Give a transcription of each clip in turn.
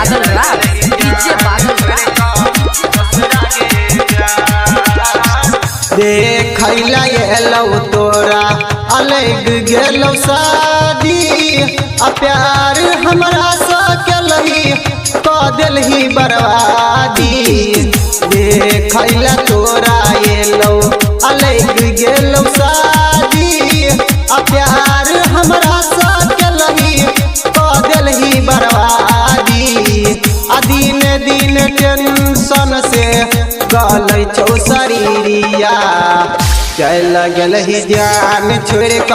बादल Raj, DJ Badal राज। देखैला एलौ तोरा अलग गेलौ शादी, आ प्यार हमरा सा केलही क देलही बर्बादी। देखैला तोरा एलौ अलग गेलौ शादी, आ प्यार हमरा सा केलही क देलही बर्बादी। आ दिन दिन टेंशन से गलै छौ शरीरिया, चल गेलही जान छोड़ क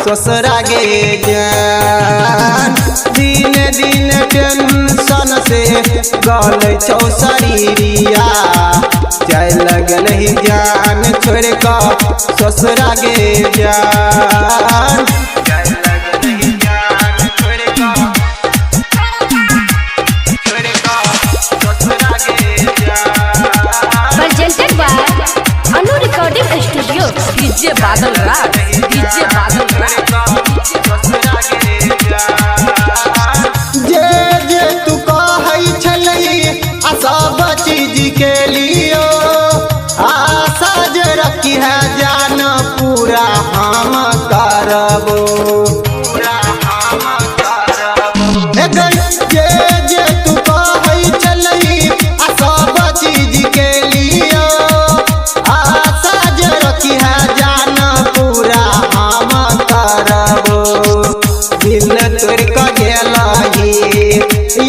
ससुरा गे जान। दिन दिन टेंशन से गलै छौ शरीरिया, चल गेलही जान छोड़ क ससुरा गे जान। Presented by Anu Recording Studio, DJ Badal Raj, DJ Badal Raj. जे जे तू कहै छलही आ सब चीज के लियो, आशा जे रखी है जान पूरा हम करबो। जे जे तू कहै छलही आ सब चीज के लियो, आशा जे रखी है जान पूरा हम करबो। दिल तोड़ क गेलही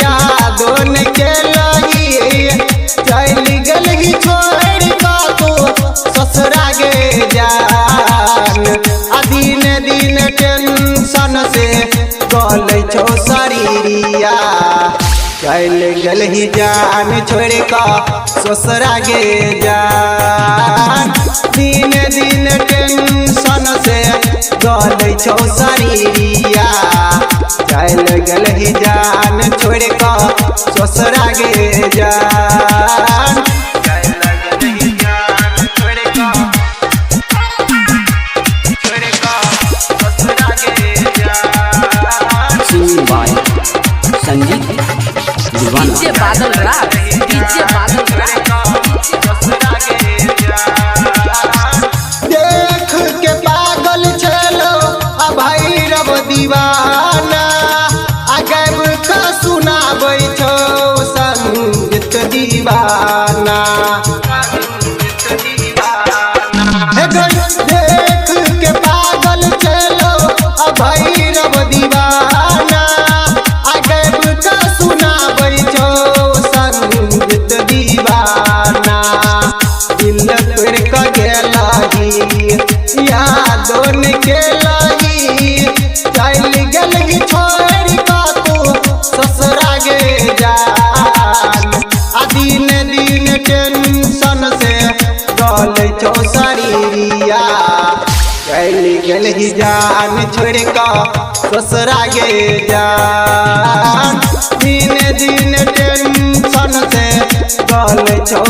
यादो न केलही, चल गेलही छोड़ क तू ससुरा गे जान। आ दिन दिन टेंशन से गलै छौ शरीरिया, चल गेलही जान छोड़ क ससुरा गे जान। दिन दिन टेंशन से गलै छौ शरीरिया, चल गेलही जान छोड़ क ससुरा गे जान। संजीत डीजे बादल राज, डीजे बादल राज। देख के पागल छलो आ भैरव दीवाना, आ गैब का सुनाबै छौ संगीत दीवाना। देख के पागल छलो आ भैरव दीवाना, आ गैब का सुनाबै छौ संगीत दीवाना। दिल तोड़ क गेलही यादो न केलही, चल गेलही छोड़ क तू ससुरा गे जान। आ दिन दिन टेंशन से गलै छौ शरीरिया, चल गेलही जान छोड़ क ससुरा गे जान। दिन दिन टेंशन से गलै छौ